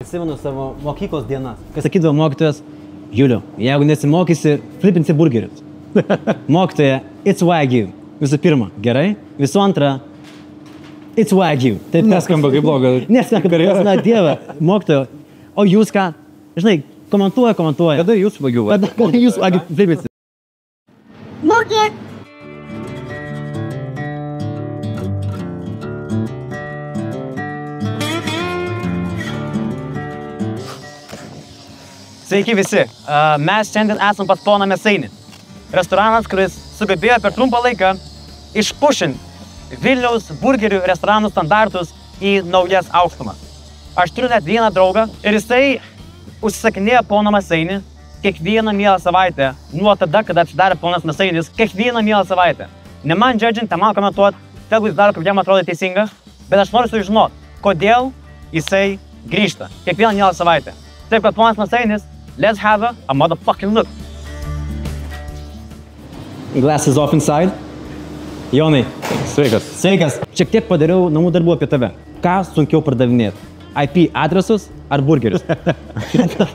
Prisimenu savo mokyklos dienas. Kai sakydavo mokytojas, Juliu, jeigu nesimokysi, flipinsi burgerius. Mokytoja, it's wagyu. Visų pirma, gerai. Visų antra, it's wagyu. Taip neskamba kaip bloga. Neskamba kaip bloga. Na, dieve, mokytoja. O jūs ką? Žinai, komentuoja. Kada jūs wagyu? Kada jūs wagyu flipinsi? Mokyk. Sveiki visi. Mes šiandien esam pas poną Mėsainį. Restoranas, kuris sugebėjo per trumpą laiką išpušinti Vilniaus burgerių restoranų standartus į naujas aukštumas. Aš turiu net vieną draugą ir jisai užsisakinėjo poną Mėsainį kiekvieną mielą savaitę. Nuo tada, kada atsidarė ponas Mėsainis, kiekvieną mielą savaitę. Ne man judging, ne man komentuoti, tegu jis daro, kaip jam atrodo teisinga, bet aš noriu sužinoti, kodėl jisai grįžta kiekvieną mielą savaitę. Taip, kad ponas Mėsainis, let's have a motherfucking look. Glasses off inside. Jonai. Sveikas. Sveikas. Šiek tiek padariau namų darbų apie tave. Ką sunkiau pardavinėti? IP adresus ar burgerius?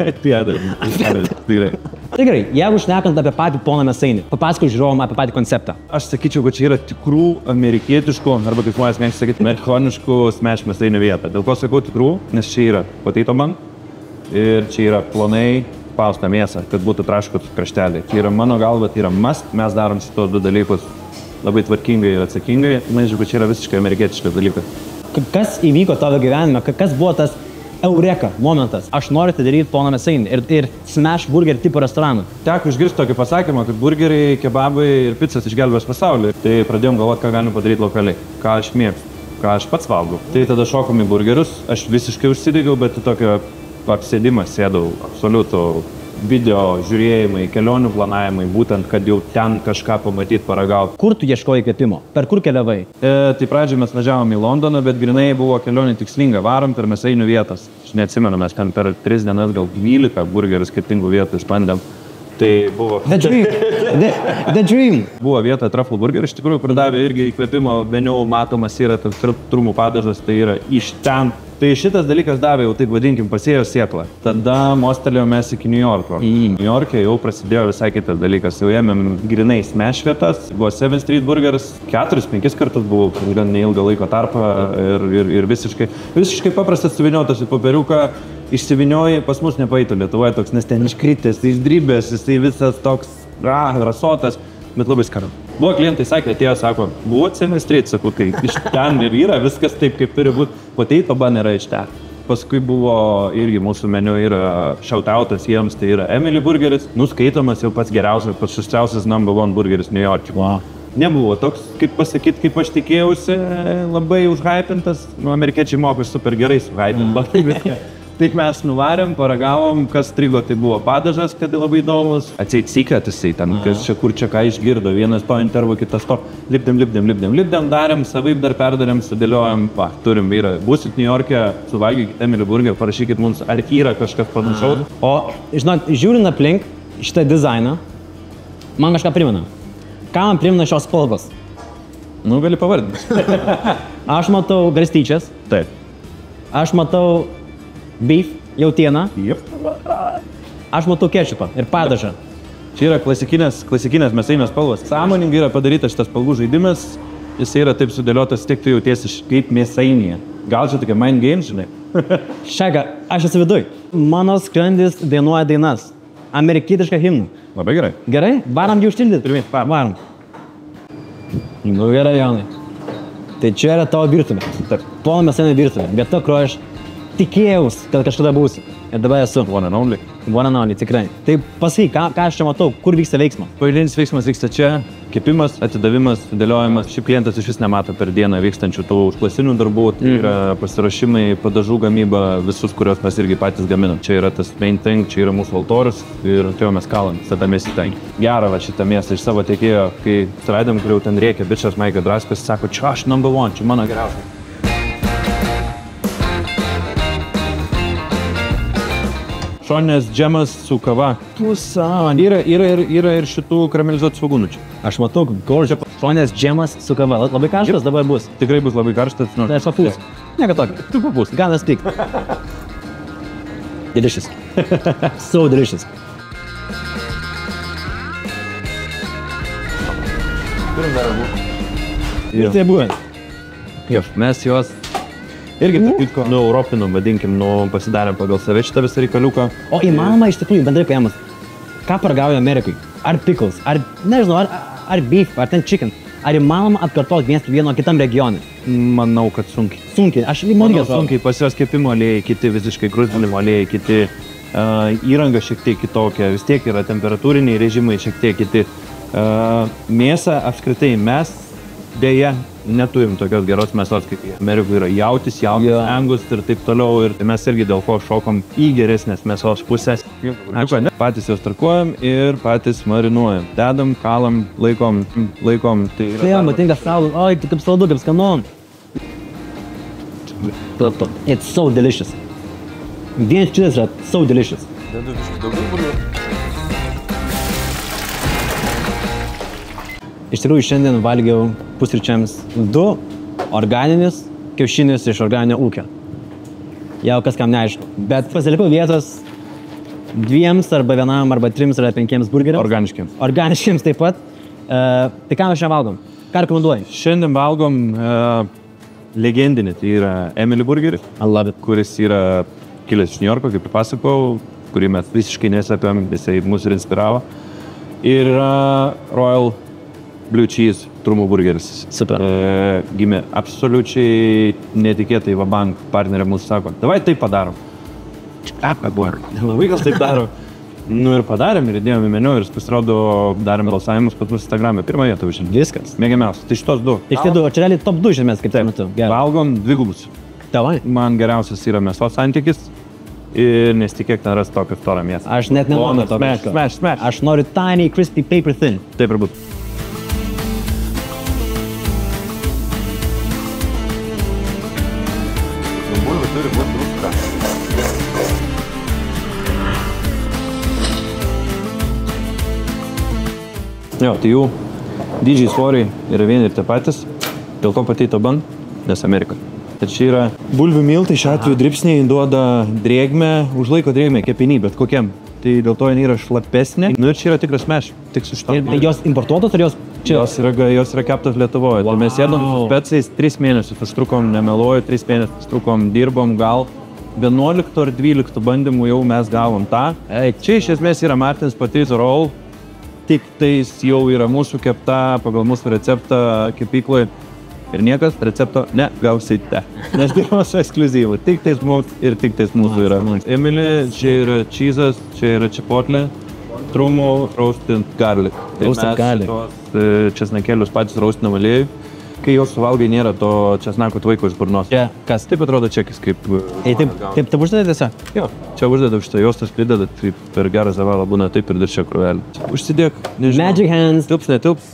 IP adresus. Tikrai. Tai gerai, jeigu šnekant apie patį poną Mėsainį, papasakok žiūrovam apie patį konceptą. Aš sakyčiau, kad čia yra tikrų amerikietiškų, arba kaip žmonės mėgsta sakyti, amerikoniškų smash Mėsainio vieta. Dėl ko sakau tikrų? Nes čia yra potato man. Ir čia yra plonai pausta mėsa, kad būtų traškut krašteliai. Tai yra mano galva, tai yra must. Mes darom šitos du dalykus labai tvarkingai ir atsakingai. Manyčiau, kad čia yra visiškai amerikietiškas dalykas. Kas įvyko tavo gyvenime? Kas buvo tas eureka momentas? Aš noriu tai daryti poną Mėsainį ir smash burger tipo restoranų. Teko išgirsti tokį pasakymą, kad burgeriai, kebabai ir picas išgelbės pasaulį. Tai pradėjom galvoti, ką galim padaryti lokaliai. Ką aš mėgstu, ką aš pats valgau. Tai tada šokom į burgerius. Aš visiškai užsidegiau, bet tokio apsėdimas sėdau, absoliutų video žiūrėjimai, kelionių planavimai, būtent, kad jau ten kažką pamatyti, paragauti. Kur tu ieškojai įkvėpimo? Per kur keliavai? Tai pradžioje mes važiavom į Londoną, bet grinai buvo kelionė tikslinga. Varom per Mėsainių vietas. Aš neatsimenu, mes ten per 3 dienas gal 12 burgerių skirtingų vietų išbandėm. Tai buvo... The dream. The dream. Buvo vieta Truffle Burger, iš tikrųjų pridavė irgi įkvėpimo, vėliau matomas yra toks trumų padažas, tai yra iš ten. Tai šitas dalykas davė jau, taip vadinkim, pasėjo sėklą. Tada mostelėjom mes iki New Yorko. New York'e jau prasidėjo visai kitas dalykas. Jau ėmėm grinai smash vietas. Buvo 7 Street Burgers. 4-5 kartus buvau gan neilgą laiko tarpą ir visiškai paprastas suviniotas į popieriuką. Išsivinioji, pas mus nepaito Lietuvoje toks, nes ten iškritęs, tai išdrybęs, jisai visas toks rasotas, bet labai skanu. Buvo klientai sakė, atėjo, sako, buvo 7 Street, sakau, tai iš ten ir yra viskas taip, kaip turi būti. Potato bun yra iš ten. Paskui buvo irgi mūsų meniu yra shoutoutas jiems, tai yra Emily burgeris, nuskaitomas jau pats geriausias, pats šuščiausias #1 burgeris New York'e. Wow. Nebuvo toks, kaip pasakyti, kaip aš tikėjausi, labai užhypintas. Amerikiečiai moka super gerai suhypinti. Taip mes nuvarėm, paragavom, kas strigo, tai buvo padažas, kad labai įdomus. Atseit secret jisai ten, kas čia kur čia ką išgirdo, vienas to intervo, kitas to. Lipdėm, darėm, savaip dar perdarėm, sudėliojom, turim vyrą. Būsit New York'e, suvalgykit Emily burgerį, parašykit mums, ar yra kažkas panašaus. O, žinot, žiūrint aplink šitą dizainą, man kažką primena. Ką man primena šios spalvos? Nu, gali pavardinti. Aš matau garstyčias. Taip. Aš matau beef, jautieną. Jep. Aš matau kečupą ir padažą. Čia yra klasikinės Mėsainio spalvos. Sąmoningai yra padarytas šitas spalvų žaidimas. Jis yra taip sudėliotas, tiek tu jautiesi kaip Mėsainyje. Gal čia tokia mind game, žinai? Šega, aš esu viduj. Mano skrandis dainuoja dainas. Amerikietišką himną. Labai gerai. Gerai? Varam jį užtildyti. Pirmyn, varam. Nu gerai, Jonai. Tai čia yra tavo virtuvė. Taip. Pono Mėsainio virtuvė. Vieta, kur aš tikėjaus, kad kažkada būsi. Ir dabar esu. One and only. One and only, tikrai. Tai pasakyk, ką aš čia matau, kur vyksta veiksmas? Pagrindinis veiksmas vyksta čia. Kepimas, atidavimas, dėliojimas. Šiaip klientas iš vis nemato per dieną vykstančių tų užklasinių darbų. Tai yra pasiruošimai, padažų gamyba, visus, kuriuos mes irgi patys gaminam. Čia yra tas main thing, čia yra mūsų altorius ir tai jau mes kalam. Tada mes į ten. Gerą va šitą miestą iš savo tiekėjo, kai suvedėm, kur jau ten rėkia bičias Maikas Draskas, sako, čia aš #1, čia mano geriausias. Šoninės džemas su kava. Yra ir šitų karamelizuotų svogūnų čia. Aš matau, gorgeous šoninės džemas su kava. Labai karštas dabar bus. Tikrai bus labai karštas. Tai aš papūsiu. Nieko tokio. Tu papūs. Ganas tik. Delicious. So delicious. Turim dar abu. Ir tai buvo. Jo, mes juos irgi tarp kitko, europinom, vadinkim, pasidarėm pagal save šitą visą reikaliuką. O įmanoma iš tikrųjų bendrai paėmus, ką paragauja Amerikai? Ar pickles, ar, nežinau, ar beef, ar ten chicken. Ar įmanoma atkartoti vienas vieno kitam regionui? Manau, kad sunkiai. Sunkiai, aš Manau, sunkiai, pas juos kepimo aliejai, kiti visiškai grūzdinimo aliejai, kiti įranga šiek tiek kitokia, vis tiek yra temperatūriniai režimai šiek tiek kiti. Mėsą apskritai mes dėja neturim tokios geros mėsos, kaip Amerikoje yra jautis, angus ir taip toliau. Ir mes irgi dėl ko šokom į geresnės mėsos pusės. Patys juos tarkuojam ir patys marinuojam. Dedam, kalam, laikom. Tai yra... Tai matinga salų, oi, tai kaip saldu, kaip skanu. It's so delicious. Vienas šitas yra so delicious. Dedu visiškai daugiau bulvių. Iš tikrųjų, šiandien valgiau pusryčiams 2 organinius kiaušinius iš organinio ūkio. Jau kas kam neaišku. Bet pasilikau vietos 2 arba 1 arba 3 arba 5 burgeriams. Organiškiams. Organiškiams taip pat. Tai ką mes šiandien valgom? Ką rekomenduoji? Šiandien valgom legendinį, tai yra Emily burgerį, kuris yra kilęs iš New Yorko, kaip ir pasakojau, kurį mes visiškai nesapėm, jisai mūsų ir inspiravo. Ir Royal Blue Cheese trumų burgeris. Super. Gimė absoliučiai netikėtai, vabank partnerė mūsų sako, davai taip padarom. Labai gal taip daro. Nu ir padarėm ir įdėjom į meniu ir pasirodo darėm balsavimus pas mūsų Instagram'e. Pirmą vietą užėmė. Viskas. Mėgiamiausias. Tai šitos 2. Tai šitie 2, o čia realiai top 2 žemės kaip metu. Valgom dvigubus. Davai. Man geriausias yra mėsos santykis ir nesitikėk ten ras tokią storą mėsą. Aš net nenoriu tokio. Smash. Aš noriu tiny, crispy, paper thin. Taip ir būt. Jo, tai jų dydžiai svoriai yra vieni ir tie patys, dėl ko pateito band, nes Amerika. Ir čia yra bulvių miltai, šiuo atveju dripsniai duoda drėgmę, užlaiko drėgmę kepinį, bet kokiam. Tai dėl to jie yra šlapesnė. Nu ir čia yra tikras meš, tik su šito. Ir jos importuotos ar jos čia? Jos yra keptos Lietuvoje. Wow. Mes sėdom specais 3 mėnesius, užtrukom, nemeluoju, 3 mėnesius užtrukom, dirbom gal 11 ar 12 bandymų jau mes gavom tą. Čia iš esmės yra Martin's Potato Roll. Tik tais jau yra mūsų kepta pagal mūsų receptą kepykloje ir niekas recepto negausite. Nes tai mūsų ekskliuzyvų. Tik tais mūsų ir tik tais mūsų yra. Emily, čia yra cheese'as, čia yra chipotle, trumų, roasted garlic. Roasted garlic. Tos česnakėlius patys roastinam aliejui. Kai jos suvalgai, nėra to česnako tvaiko iš burnos. Čia kas? Taip atrodo čekis kaip... Taip uždeda tiesiog? Jo, čia uždeda šitą juostas prideda, taip per gerą zavalą būna taip ir dar čia kruvelį. Užsidėk, nežinau. Magic hands. Tilps, netilps.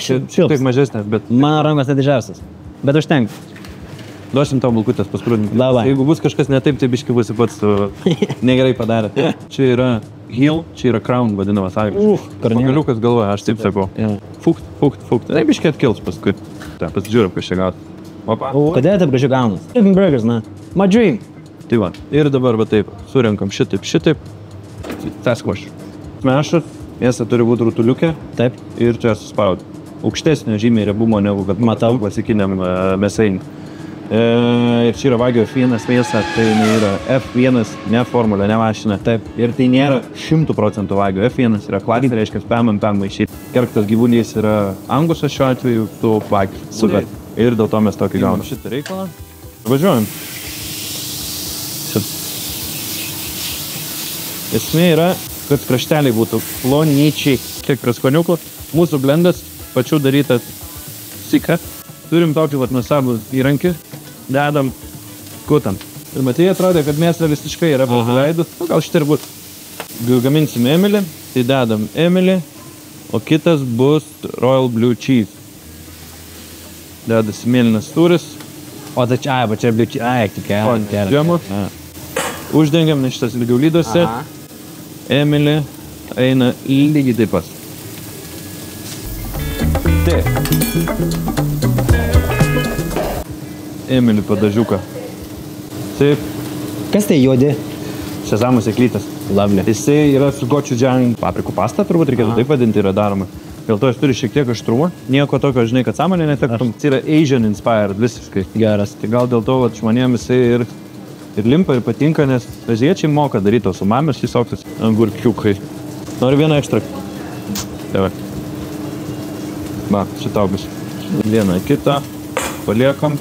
Šiek tiek mažesnės, bet... Mano rankos nedidžiausias. Bet užtenk. Duosim tau bulkutės paskrūdinti. Labai. Jeigu bus kažkas ne taip, tai biški būsi pats negerai padarė. Čia yra heel, čia yra crown vadinamas angliškai. Pagaliukas galvoja, aš taip sakau. Fukt. Tai biški atkils paskui. Pasižiūrėm, kas čia gauti. Kodėl taip gražiai gaunas? Living burgers, na. My dream. Tai va. Ir dabar va taip, surenkam šitaip. Sasquash. Smešat, mėsa turi būti rutuliukė. Taip. Ir čia suspaudė. Aukštesnio žymiai riebumo negu kad matau klasikiniam mėsainį. Ir čia yra Wagyu F1 mėsa, tai yra F1, ne formulė, ne mašina. Taip. Ir tai nėra 100% Wagyu F1, yra klasė, tai reiškia pem maišyti. Kerktas gyvūnys yra angusas šiuo atveju, tu Wagyu. Super. Ir dėl to mes tokį gaunam. Šitą reikalą. Važiuojam. Esmė yra, kad krašteliai būtų plonyčiai. Tiek prie skoniukų. Mūsų blendas pačių darytas sika. Turim tokį nuostabų įrankį. Dedam, kutam. Ir matai, atrodė, kad mėsa visiškai yra pasileidus. Gal šitą ir būt. Gaminsim Emily, tai dedam Emily, o kitas bus Royal Blue Cheese. Dedasi mėlynas sūris. O tai čia, čia Blue Cheese, tikrai. Uždengiam, nes šitas ilgiau lydosi. Emily eina lygiai taip pat. Taip. Emily padažiuką. Taip. Kas tai juodi? sezamų sėklytės. Lovely. Jisai yra su gochujang paprikų pasta, turbūt reikėtų taip vadinti, yra daroma. Dėl to jis turi šiek tiek aštrumo. Nieko tokio, žinai, kad sąmonė netektum. Jis yra Asian inspired visiškai. Geras. Tai gal dėl to, kad žmonėms jisai ir limpa, ir patinka, nes azijiečiai moka daryti tos umamius visokius agurkiukai. Noriu vieną ekstra. Tai va. Va, šitau bus. Vieną kitą. Paliekam.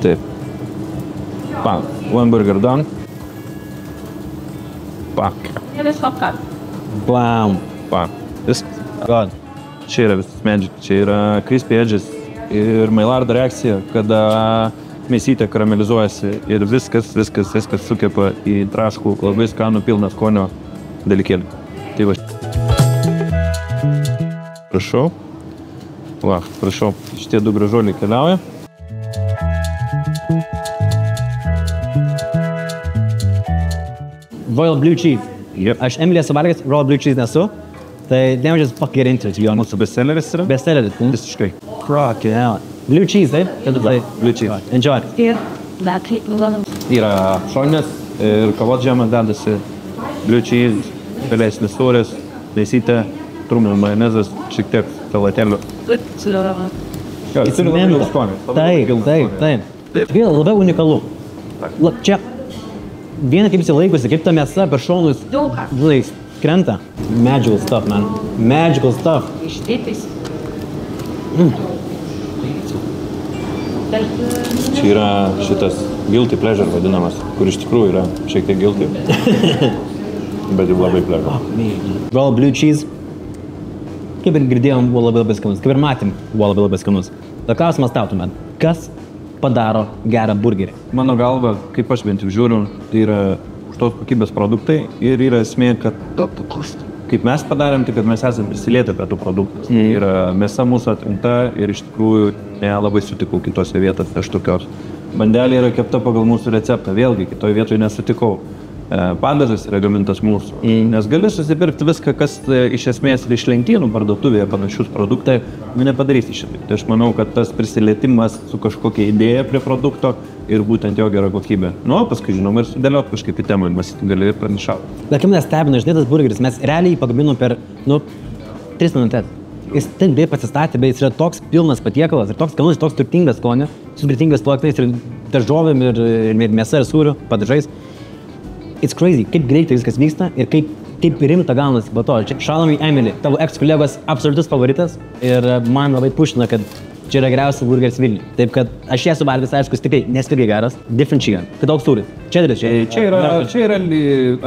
Taip. Pa, one burger done. Pa, Blam. pa. Viskas. God. Čia yra visas magic. Čia yra crispy edges ir Maillard reakcija, kada mėsytė karamelizuojasi ir viskas sukepa į traškų labai skanų pilną skonio dalykėlį. Tai va. Prašau. Va, prašau. Šitie du gražuoliai keliauja. Royal Blue Cheese. Yep. Aš Emilyje suvalgęs, Royal Blue Cheese nesu. Tai nevažiu fuck get into it, jo. Mūsų bestselleris yra? Bestselleris. Visiškai. Fucking hell. Blue Cheese, taip? Tai Blue cheese. Enjoy. Yra šoninės ir kavos džemas dedasi, blue cheese, pelėsinis sūris, mėsytė, trumų majonezas, šiek tiek salatėlių. Jo, jis turi labai daug skonio. Taip. Tikrai labai unikalu. Čia viena kaip jis laikosi, kaip ta mėsa per šonus, žinai, krenta. Magical stuff, man. Magical stuff. Čia yra šitas guilty pleasure vadinamas, kur iš tikrųjų yra šiek tiek guilty, bet jau labai pleasure. Royal Blue Cheese. Kaip ir girdėjom, buvo labai skanus. Kaip ir matėm, buvo labai skanus. Tai klausimas tau, tuomet. Kas padaro gerą burgerį? Mano galva, kaip aš bent jau žiūriu, tai yra aukštos kokybės produktai ir yra esmė, kad kaip mes padarėm, tai kad mes esame prisilietę prie tų produktų. Yra mėsa mūsų atrinkta ir iš tikrųjų nelabai sutikau kitose vietose aš tokios. Bandelė yra kepta pagal mūsų receptą, vėlgi kitoje vietoje nesutikau. Padažas yra gamintas mūsų, nes gali susipirkti viską, kas iš esmės ir iš lentynų parduotuvėje panašius produktai, nepadarysi šitai. Tai aš manau, kad tas prisilietimas su kažkokia idėja prie produkto ir būtent jo gera kokybė. Nu, paskui žinoma ir sudėliot kažkaip į temą ir mes gali ir pranišauti. Bet kaip mes stebino, žinai, tas burgeris, mes realiai jį pagaminom per, 3 minutės. Jis ten beje pasistatė, bet jis yra toks pilnas patiekalas ir toks skanus, toks turtingas skonio, su skirtingais sluoksniais ir daržovėm ir mėsa ir sūriu, padažais. It's crazy, kaip greitai viskas vyksta ir kaip rimta gaunasi po to. Čia šalom į Emily, tavo ex-kolegos absoliutus favoritas ir man labai pušina, kad čia yra geriausias burgeris Vilniuje. Taip kad aš ją suvalgęs, aišku, tikrai nespirgai geras. Different chicken. Kad daug sūris. Čederis. Čia yra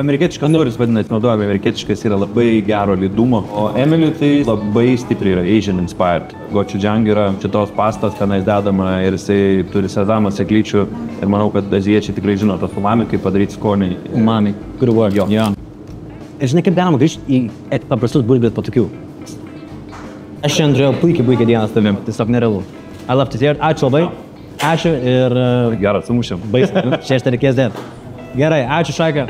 amerikietiškas sūris, vadinasi, naudojame amerikietiškas, yra labai gero lydumo, o Emily tai labai stipriai yra Asian inspired. Gochujang yra šitos pastos tenais dedama ir jisai turi sezamą sėklyčių ir manau, kad azijiečiai tikrai žino tas umami, kaip padaryti skonį. Umami. Good work. Jo. Ir žinai, kaip galima grįžti į paprastus burgerius po tokių. Aš šiandien turėjau puikiai dieną su tavim, tiesiog nerealu. I love to hear it. Ačiū labai. Ačiū ir... Geras, sumušėm. Baisai. Šeštą reikės dėti. Gerai, ačiū Šaika.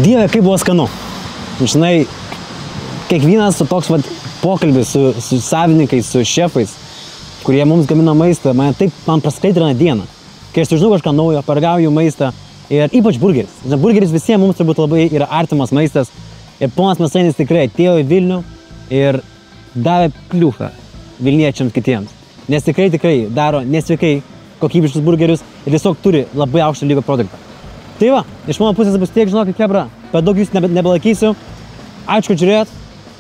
Dieve, kaip buvo skanu. Žinai, kiekvienas su toks pokalbis su savininkais, su šefais, kurie mums gamina maistą, man praskaidrina dieną. Kai aš sužinau kažką naujo, paragauju maistą. Ir ypač burgeris. Burgeris visiems mums turbūt labai yra artimas maistas. Ir ponas Mėsainis tikrai atėjo į Vilnių ir davė pliuchą vilniečiams kitiems. Nes tikrai daro nesveikai kokybiškus burgerius ir tiesiog turi labai aukšto lygio produktą. Tai va, iš mano pusės bus tiek, žinokit, kebra. Per daug jūs nebelakysiu. Ačiū, kad žiūrėjot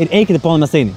ir eikite poną Mėsainį.